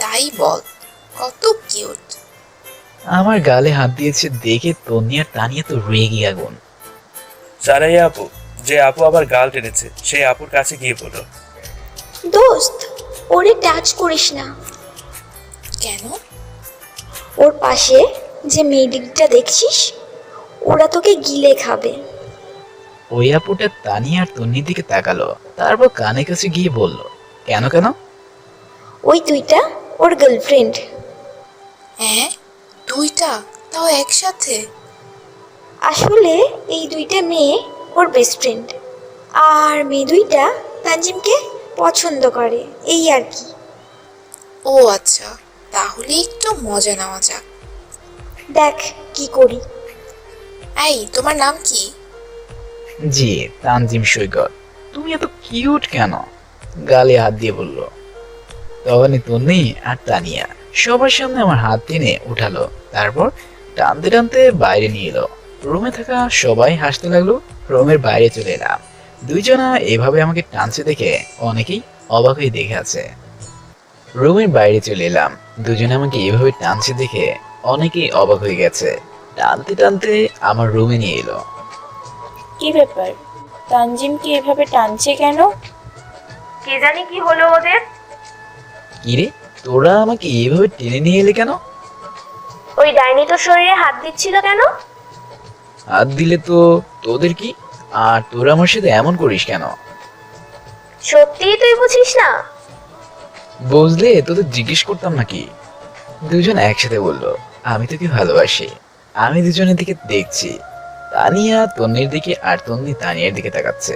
তাই বল, কত কিউট। আমার গালে হাত দিয়েছে দেখে তন্নি আর তানিয়া তো রেগে আগুন। সারাইয়া আপু, যে আপু আবার গাল টেনেছে সেই আপুর কাছে গিয়ে বলো, দোস্ত, ওরে টাচ করিস না। কেন? ওর পাশে যে মেয়েটা দেখছিস, ওরা তোকে গিলে খাবে। ওই আপুটা তানিয়া আর তন্নির দিকে তাকালো, তারপর কানে কাছে গিয়ে বলল, কেন কেন? ওই দুইটা ওর গার্লফ্রেন্ড। হ্যাঁ, দুইটা? তাও একসাথে? আসলে এই দুইটা মেয়ে ওর বেস্ট ফ্রেন্ড, আর মেয়ে দুইটা তানজিমকে পছন্দ করে, এই আর কি। ও আচ্ছা, তাহলে একটু মজা নেওয়া যাক। দেখ কি করি। এই, তোমার নাম কি? জি, তানজিম সৈকত। তুমি এত কিউট কেন? গালে হাত দিয়ে বলল। তখনই তন্নি আর তানিয়া সবার সামনে আমার হাত টেনে উঠালো, তারপর টানতে টানতে বাইরে নিয়ে এলো। রুমে থাকা সবাই হাসতে লাগলো। রুমের বাইরে চলে এলাম। দুইজনা এভাবে আমাকে টানছে দেখে অনেকেই অবাক হয়ে দেখে আছে। রুমের বাইরে চলে এলাম। দুজনে আমাকে এভাবে টানছে দেখে অনেকেই অবাক হয়ে গেছে। টানতে টানতে আমার রুমে নিয়ে এলো। কি ব্যাপার, তানজিমকে এভাবে টানছে কেন? কে জানি কি হলো ওদের। কিরে, তোরা আমাকে এভাবে টেনে নিয়ে এলে কেন? ওই ডাইনি তো শরীরে হাত দিচ্ছিল কেন? হাত দিলে তো তোদের কি, আর তোরা আমার সাথে এমন করিস কেন? সত্যিই তুই বুঝিস না? বুঝলে তোদের জিজ্ঞেস করতাম নাকি? দুজন একসাথে বলল, আমি তোকে ভালোবাসি। আমি দুজনের দিকে দেখছি। তানিয়া তন্নির দিকে আর তন্নি তানিয়ার দিকে তাকাচ্ছে।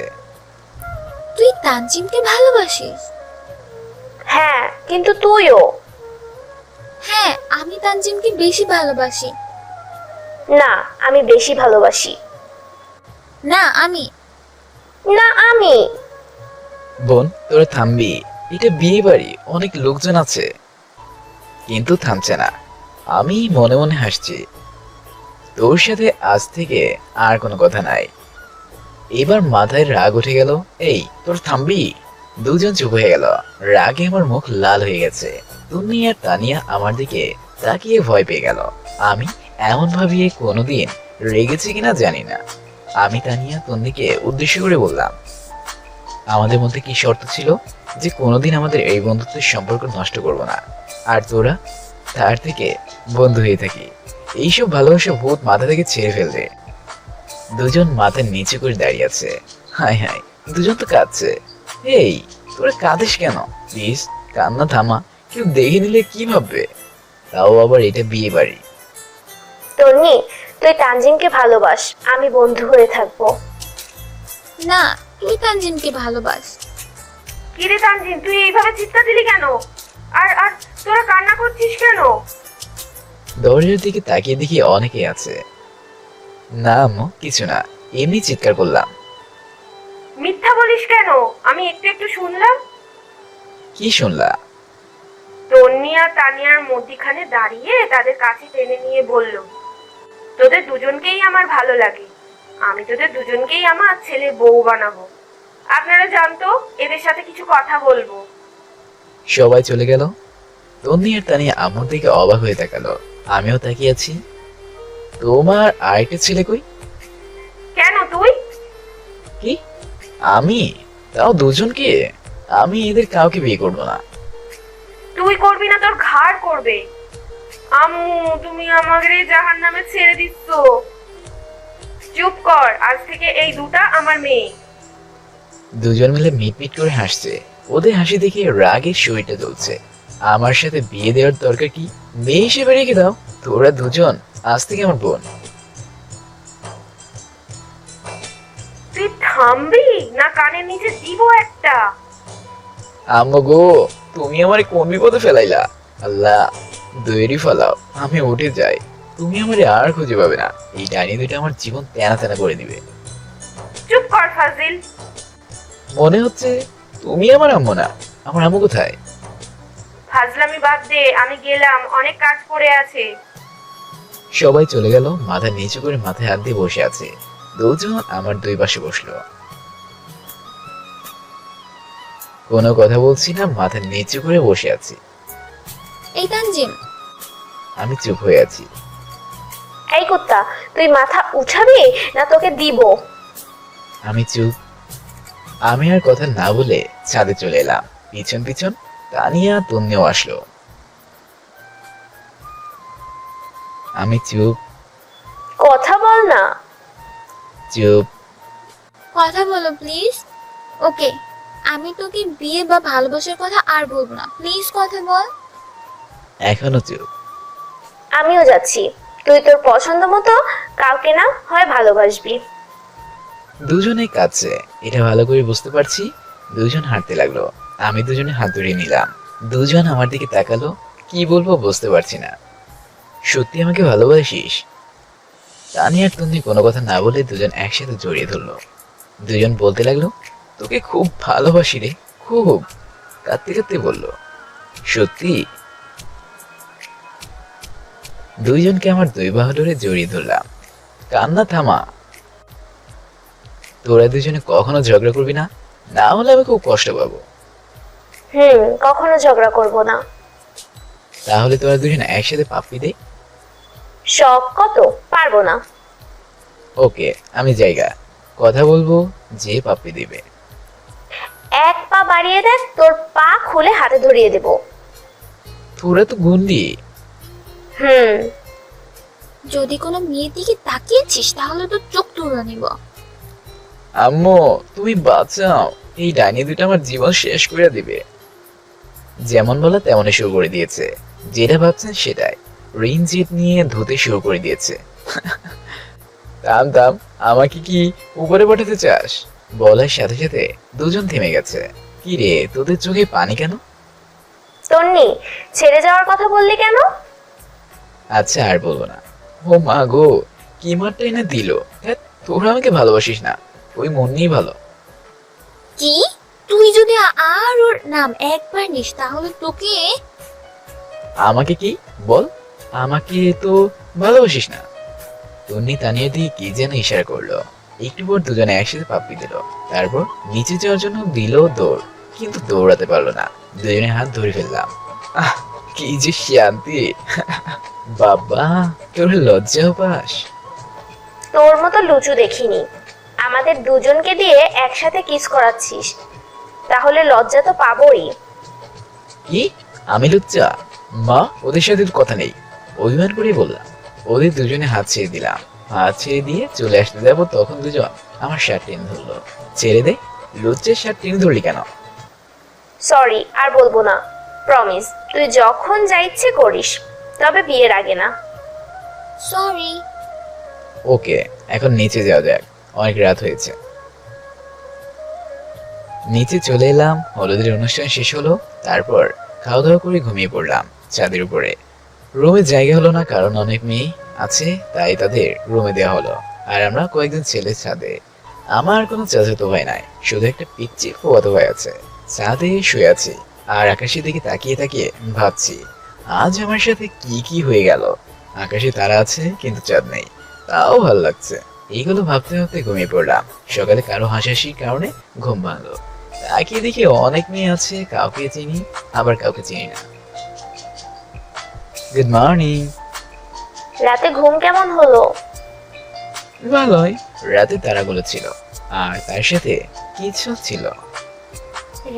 তুই তানজিমকে ভালোবাসিস? হ্যাঁ, কিন্তু তুইও। হ্যাঁ, আমি তানজিমকে বেশি ভালোবাসি। না, আমি বেশি ভালোবাসি। না আমি। না আমি। বোন, তোরা থামবি? এটা বিয়ে বাড়ি, অনেক লোকজন আছে। কিন্তু থামছে না। আমি মনে মনে হাসছি। তোর সাথে আজ থেকে আর কোনো কথা নাই। এবার মাথায় রাগ উঠে গেল। এই তোর থামবি? দুজন চুপ হয়ে গেল। রাগে আমার মুখ লাল হয়ে গেছে। তুমি আর তানিয়া আমার দিকে তাকিয়ে ভয় পেয়ে গেল। আমি এমন ভাবিয়ে কোনোদিন রেগেছি কিনা জানি না। আমি তানিয়া তন্নিকে উদ্দেশ্য করে বললাম, আমাদের মধ্যে কি শর্ত ছিল যে কোনোদিন আমাদের এই বন্ধুত্বের সম্পর্ক নষ্ট করব না, আর তোরা তার থেকে বন্ধু হয়ে থাকি। এইসব ভালোবাসা ভূত মাথা থেকে ছেড়ে ফেলবে। দুজন মাথা নিচু করে দাঁড়িয়ে আছে। হাই হাই, দুজন তো কাঁদছে। এই তোরা কাঁদিস কেন? প্লিজ কান্না থামা, কেউ দেখে নিলে কি ভাববে? তাও আবার এটা বিয়ে বাড়ি। তন্নি, তুই তানজিমকে ভালোবাস, আমি বন্ধু হয়ে থাকবো। না, তুই তানজিমকে ভালোবাস। কিরে তানজিম, তুই এইভাবে চিৎকার দিলি কেন? আর আর তোরা কান্না করছিস কেন? দরজার দিকে তাকিয়ে দেখি অনেকে আছে। না আম্মু, কিছু না, এমনি চিৎকার করলাম। মিথ্যা বলিস কেন? আমি একটু একটু শুনলাম। কি শুনলা? তন্নি আর তানিয়ার মধ্যিখানে দাঁড়িয়ে তাদের কাছে টেনে নিয়ে বলল, তোদের দুজনকেই আমার ভালো লাগে, আমি তোদের দুজনকেই আমার ছেলে বউ বানাবো। আপনারা জানতো এদের সাথে কিছু কথা বলবো। সবাই চলে গেল। তন্নি আর তানিয়া আম্মুর দিকে অবাক হয়ে তাকালো। আমিও তাকিয়ে আছি। তোমার আরেকটা ছেলে কই? কেন তুই? কি আমি? তাও দুজনকে? আমি এদের কাউকে বিয়ে করবো না। তুই করবি না, তোর ঘাড় করবে। আম্মু, তুমি আমাকে জাহান্নামে ছেড়ে দিচ্ছ। চুপ কর, আজ থেকে এই দুটা আমার মেয়ে। দুজন মিলে মিটমিট করে হাসছে। ওদের হাসি দেখে রাগের শরীরটা জ্বলছে। আমার সাথে বিয়ে দেওয়ার দরকার কি? মেয়ে হিসেবে রেখে দাও। তোরা দুজন আজ থেকে আমার বোন। তুই থামবি না কানের নিচে দিব একটা? আম্মু গো, তুমি আমার কোন বিপদে ফেলাইলা? আল্লাহ দৈরি ফেলাও, আমি উঠে যাই। তুমি আমার আর খুঁজে পাবে না। এই ডাইনি দুইটা আমার জীবন তেনা তেনা করে দিবে। চুপ কর ফাজিল। মনে হচ্ছে তুমি আমার আম্মু না। আমার আম্মু কোথায়? ফাজলামি বাদ দে, আমি গেলাম, অনেক কাজ পড়ে আছে। সবাই চলে গেল। মাথা নিচু করে মাথায় হাত দিয়ে বসে আছে। দুজন আমার দুই পাশে বসলো। কোনো কথা বলছি না, মাথা নিচু করে বসে আছি। এই তানজিম, আমি চুপ হয়ে আছি। এই কুত্তা, তুই মাথা উঠাবি না তোকে দিব? আমি চুপ। আমি আর কথা না বলে ছাদে চলে এলাম। পিছন পিছন তানিয়া তন্নিও আসলো। আমি চুপ। কথা বল না। চুপ। কথা বলো প্লিজ। ওকে, আমি তোকে বিয়ে বা ভালোবাসার কথা আর বলবো না, প্লিজ কথা বল। এখনো চুপ। আমিও যাচ্ছি। তুই তোর পছন্দ মতো কাউকে না হয় ভালোবাসবি। দুজনে কাছে, এটা ভালো করে বুঝতে পারছি। দুজন হাঁটতে লাগলো। আমি দুজনে হাত ধরিয়ে নিলাম। দুজন আমার দিকে তাকালো। কি বলবো বুঝতে পারছি না। সত্যি আমাকে ভালোবাসিস? তানিয়া আর তন্নি কোনো কথা না বলে দুজন একসাথে জড়িয়ে ধরলো। দুজন বলতে লাগলো, তোকে খুব ভালোবাসি রে, খুব। কাঁদতে কাঁদতে বললো, সত্যি? দুইজনকে আমার দুই বাহু ধরে জড়িয়ে ধরলাম। কান্না থামা। তোরা দুজনে কখনো ঝগড়া করবি না, না হলে আমি খুব কষ্ট পাবো। কখনো ঝগড়া করব না। তাহলে তোরা দুজন একসাথে পাপ্পি দে। শখ কত, পারবো না। ওকে, আমি জায়গা কথা বলবো, যে পাপ্পি দিবে। এক পা বাড়িয়ে দেখ, তোর পা খুলে হাতে ধরিয়ে দেব। তোরা তো গুন্ডি। যদি কোনো মেয়ের দিকে তাকিয়েছিস তাহলে তো চোখ তুলে নিব। আম্মু তুমি বাঁচাও, এই ডাইনি দুটো আমার জীবন শেষ করে দিবে। যেমন বলা তেমনই শুরু করে দিয়েছে। যেটা ভাবছেন সেটাই। রিন জিত নিয়ে ধুতে শুরু করে দিয়েছে। থাম থাম, আমাকে কি উপরে পাঠাতে চাস? বলার সাথে সাথে দুজন থেমে গেছে। কি রে, তোদের চোখে পানি কেন? তন্নি, ছেড়ে যাওয়ার কথা বললি কেন? আচ্ছা আর বলবো না। ও মা গো, কি মারটা এনে দিল। তোরা আমাকে ভালোবাসিস না, ওই মন্নি ভালো। কি? তুই যদি আর ওর নাম একবার নিস তাহলে তোকে। আমাকে কি বল? আমাকে তো ভালোবাসিস না। তন্নি তানিয়ার দিকে কি যেন ইশারা করলো। একটু পর দুজনে একসাথে পাপ্পি দিল। তারপর নিচে যাওয়ার জন্য দিল দৌড়, কিন্তু দৌড়াতে পারলো না। দুজনে হাত ধরে ফেললাম। আহ, কি যে শান্তি! বাবা, তোর লজ্জাও পাস? তোর মতো লুচু দেখিনি। আমাদের দুজনকে দিয়ে একসাথে কিস করাচ্ছিস, তাহলে লজ্জা তো পাবোই। কি? আমি লুচ্চা? মা, ওদের সাথে তো কথা নেই। অভিমান করে বললাম। ওদের দুজনে হাত ছেড়ে দিলাম। হাত ছেড়ে দিয়ে চলে আসতে যাবো, তখন দুজন আমার শার্ট টেনে ধরলো। ছেড়ে দে। লুচ্চের শার্ট টেনে ধরলি কেন? সরি, আর বলবো না। প্রমিস, তুই যখন যা ইচ্ছে করিস, তবে বিয়ের আগে না। সরি। ওকে, এখন নিচে যাওয়া যাক, অনেক রাত হয়েছে। নিচে চলে এলাম। হলুদের অনুষ্ঠান শেষ হলো। তারপর খাওয়া দাওয়া করে ঘুমিয়ে পড়লাম ছাদের উপরে। রুমে জায়গা হলো না, কারণ অনেক মেয়ে আছে, তাই তাদের রুমে দেওয়া হলো। আর আমরা কয়েকজন ছেলে ছাদে। আমার কোনো চাচাতো ভাই নাই, শুধু একটা পিচ্চি ফুয়াতো ভাই আছে। ছাদে শুয়ে আছি আর আকাশের দিকে তাকিয়ে তাকিয়ে ভাবছি, আজ আমার সাথে কি কি হয়ে গেল। আকাশে তারা আছে কিন্তু চাঁদ নেই, তাও ভালো লাগছে। এইগুলো ভাবতে ভাবতে ঘুমিয়ে পড়লাম। সকালে কারো হাসাহাসির কারণে ঘুম ভাঙলো। তাকিয়ে দেখি অনেক মেয়ে আছে, কাউকে চিনি আবার কাউকে চিনি না। Good morning. রাতে ঘুম কেমন হলো? ভালোই। রাতে তারাগুলো ছিল আর তার সাথে কিছু ছিল।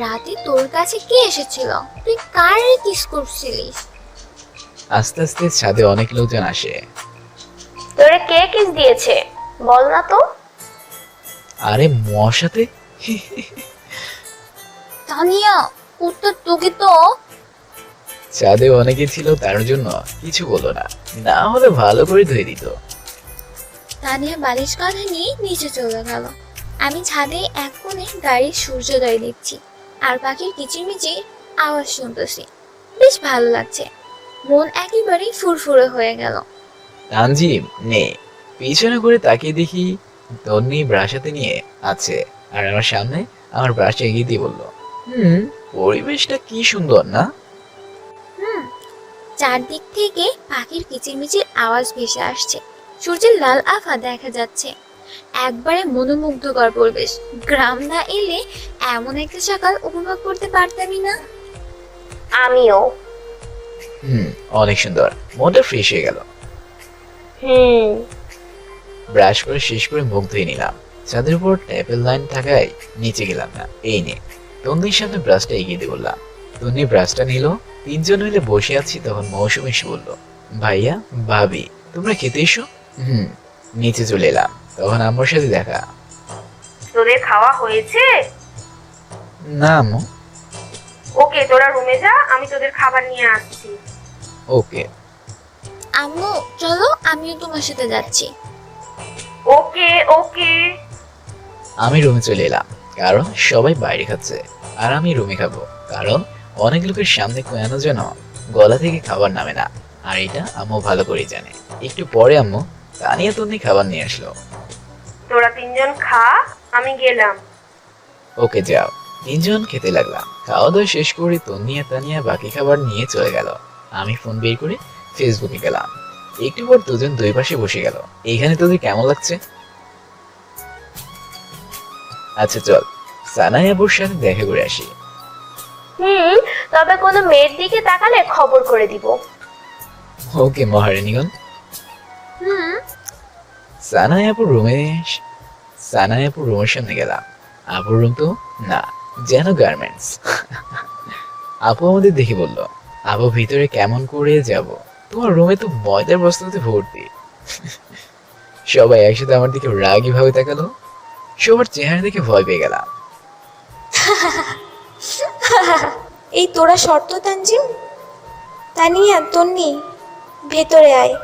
রাতে তোর কাছে কে এসেছিল? তুই কারে কিস করছিলিস? আস্তে আস্তে ছাদে অনেক লোকজন আসে। তোরে কে কিস দিয়েছে বল না তো। আরে মশাতে। তানিয়া, উত্তর তোকে তো। ছাদে অনেকে ছিল, তার জন্য কিছু বলো না, না হলে ভালো করে ধুয়ে দিত। তানিয়া বালিশ কাঁধে নিয়ে নিচে চলে গেল। আমি ছাদে এক কোণে গাড়ির সূর্যোদয় দেখছি আর পাখির কিচিরমিচির আওয়াজ শুনতেছি। বেশ ভালো লাগছে, মন একেবারেই ফুরফুরে হয়ে গেল। তানজিম নে। পিছনে করে তাকিয়ে দেখি তন্নি ব্রাশ হাতে নিয়ে আছে, আর আমার সামনে আমার ব্রাশ এগিয়ে দিয়ে বললো, পরিবেশটা কি সুন্দর না? চারদিক থেকে পাখির কিচিরমিচির আওয়াজ ভেসে আসছে, সূর্যের লাল আভা দেখা যাচ্ছে। একবারে মনোমুগ্ধকর পরিবেশ। গ্রাম না এলে এমন একটা সকাল উপভোগ করতে পারতামই না। আমিও। অনেক সুন্দর, মনটা ফ্রেশ হয়ে গেল। ব্রাশ করে শেষ করে মুখ ধুয়ে নিলাম। ছাদের উপর ট্যাপের লাইন থাকায় নিচে গেলাম না। এই নে। তন্নির সামনে ব্রাশটা এগিয়ে দিয়ে বললাম। তন্নি ব্রাশটা নিল। তিনজন মিলে বসে আছি, তখন মৌসুমী এসে বললো, ভাইয়া ভাবি তোমরা খেতে এসো। নিচে চলে এলাম, তখন আম্মুর সাথে দেখা। তোদের খাওয়া হয়েছে? না আম্মু। ওকে, তোরা রুমে যা, আমি তোদের খাবার নিয়ে আসছি। ওকে। আম্মু চলো, আমিও তোমার সাথে যাচ্ছি। ওকে ওকে। আমি রুমে চলে এলাম, কারণ সবাই বাইরে খাচ্ছে আর আমি রুমে খাবো, কারণ অনেক লোকের সামনে কোয়ানো যেন গলা থেকে খাবার নামে না। আর এটা আম্মু ভালো করেই জানে। একটু পরে আম্মু তানিয়া তন্নি খাবার নিয়ে আসলো। তোরা তিনজন খা, আমি গেলাম। ওকে যাও। তিনজন খেতে লাগলাম। খাওয়া দাওয়া শেষ করে তন্নি আর তানিয়া বাকি খাবার নিয়ে চলে গেল। আমি ফোন বের করে ফেসবুকে গেলাম। একটু পর দুজন দুই পাশে বসে গেল। এইখানে তোদের কেমন লাগছে? আচ্ছা চল, সানাই আবুর সাথে দেখা করে আসি। তবে কোনো মেয়ের দিকে তাকালে খবর করে দিব। ওকে মহারানীগণ। সানাই আপুর রুমের সামনে গেলাম। আপুর রুম তো না, যেন গার্মেন্টস। আপু আমাদের দেখে বলল, আপু ভিতরে কেমন করে যাব? তোমার রুমে তো ময়দার বস্তাতে ভর্তি। সবাই একসাথে আমার দিকে রাগী ভাবে তাকালো। সবার চেহারা দেখে ভয় পেয়ে গেলাম। এই তোরা শর্ত তানজিম। তানিয়া তন্নি ভেতরে আয়।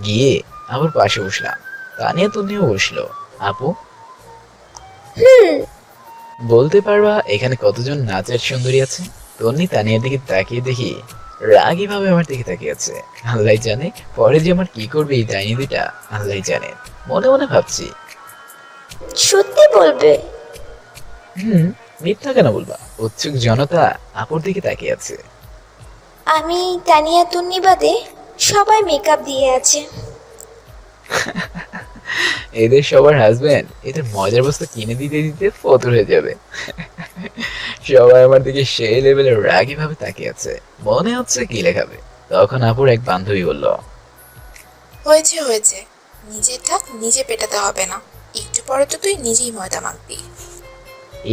গিয়ে আবার পাশে বসলাম। তানিয়া তন্নিও বসলো। আপু বলতে পারবা এখানে কতজন নাচের সুন্দরী আছে? তন্নি তানিয়ার দিকে তাকিয়ে দেখি রাগী ভাবে আমার দিকে তাকিয়ে আছে। আল্লাহ জানে পরে যে আমার কি করবে এই ডাইনি দুইটা, আল্লাহ জানে। মনে মনে ভাবছি, সত্যি বলবে? মিথ্যা কেন বলবা? উৎসুক জনতা আপুর দিকে তাকিয়ে আছে। আমি তানিয়া তন্নি বাদে সবাই মেকআপ দিয়ে আছে। এদের সবার হাজবেন্ড এদের মজার বস্তু কিনে দিতে দিতে ফতুর হয়ে যাবে। সবাই আমার দিকে সেই লেভেলের রাগি ভাবে তাকিয়ে আছে, মনে হচ্ছে গিলে খাবে। তখন আপুর এক বান্ধবী বলল, হয়েছে হয়েছে, নিজের ঢাক নিজে পেটাতে হবে না, একটু পরে তো তুই নিজেই ময়দা মাখবি।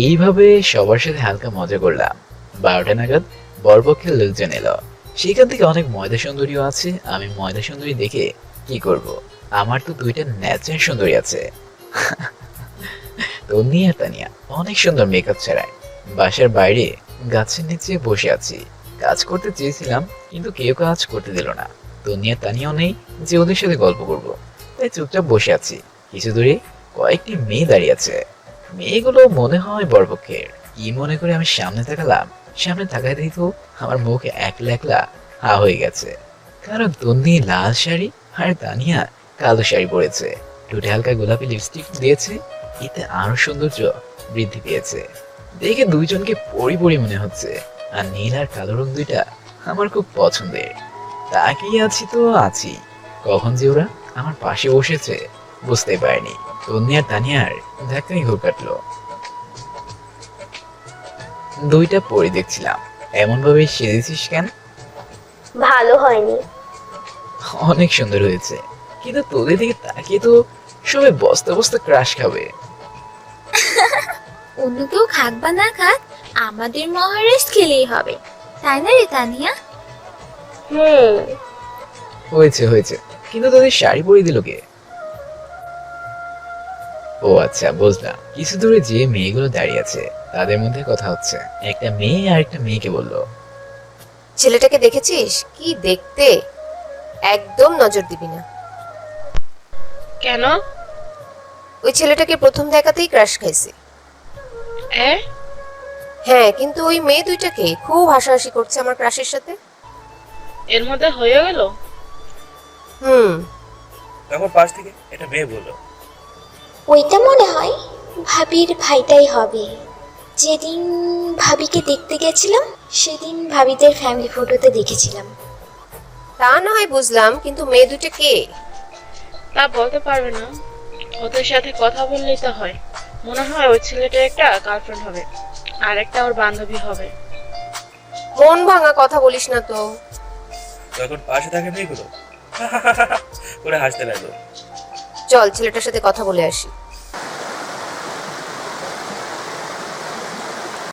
এইভাবে সবার সাথে হালকা মজা করলাম। 12টা নাগাদ বরপক্ষের লোকজন এলো। সেখান থেকে অনেক ময়দা সুন্দরীও আছে। আমি ময়দা সুন্দরী দেখে কি করব, আমার তো দুইটা ন্যাচারাল সুন্দরী আছে। তন্নি আর তানিয়া অনেক সুন্দর মেকআপ ছাড়ায় বাসার বাইরে গাছের নিচে বসে আছি। কাজ করতে চেয়েছিলাম কিন্তু কেউ কাজ করতে দিল না। তন্নি আর তানিয়াও নেই যে ওদের সাথে গল্প করব, তাই চুপচাপ বসে আছি। কিছু দূরে কয়েকটি মেয়ে দাঁড়িয়ে আছে। মেয়েগুলো মনে হয় বরপক্ষের। কি মনে করে আমি সামনে তাকালাম। সামনে তাকাই দেখি তো আমার মুখ একলা একলা হা হয়ে গেছে, কারণ তন্নি লাল শাড়ি আর তানিয়া কালো শাড়ি পরেছে, ঠোঁটে হালকা গোলাপি লিপস্টিক দিয়েছে। এতে আরো সৌন্দর্য বৃদ্ধি পেয়েছে। দেখে দুইজনকে পরি পরি মনে হচ্ছে। আর নীল আর কালো রং দুইটা আমার খুব পছন্দের। তাকিয়ে আছি তো আছি, কখন যে ওরা আমার পাশে বসেছে বুঝতে পারিনি। তন্নি আর তানিয়ার ধাক্কাই ঘুর কাটলো। দুইটা পরি দেখছিলাম। এমন ভাবে সেজেছিস কেন? ভালো হয়নি। অনেক সুন্দর হয়েছে, কিন্তু তোদের দিকে তাকিয়ে তো সবাই বস্তা বস্তা ক্রাশ খাবে। অন্য কেউ খাক বা না খাক, আমাদের মহারাজ খেলেই হবে, তাই না রে তানিয়া? হয়েছে হয়েছে, কিন্তু তোদের শাড়ি পরিয়ে দিল কে? ও আচ্ছা, বুঝলাম। কিছু দূরে যে মেয়েগুলো দাঁড়িয়ে আছে তাদের মধ্যে কথা হচ্ছে। একটা মেয়ে আর একটা মেয়েকে বলল, ছেলেটাকে দেখেছিস? কি দেখতে, একদম নজর দিবি না। কেন? ওই ছেলেটাকে প্রথম দেখাতেই ক্রাশ খাইছে। হ্যাঁ, কিন্তু ওই মেয়ে দুইটাকে খুব হাসাহাসি করছে আমার ক্রাশের সাথে। এর মধ্যে হয়ে গেল? তখন পাশ থেকে একটা মেয়ে বলল, ওইটা মনে হয় ভাবির ভাইটাই হবে। যেদিন ভাবিকে দেখতে গেছিলাম সেদিন ভাবিদের ফ্যামিলি ফটোতে দেখেছিলাম। তা না হয় বুঝলাম, কিন্তু মেয়ে দুইটা কে? তা বলতে পারবে না, ওদের সাথে কথা বললেই তো হয়। মনে হয় ওই ছেলেটা একটা গার্লফ্রেন্ড হবে আর একটা ওর বান্ধবী হবে। মন ভাঙা কথা বলিস না তো। তখন পাশে থাকা মেয়েগুলো করে হাসতে লাগলো। চল ছেলেটার সাথে কথা বলে আসি।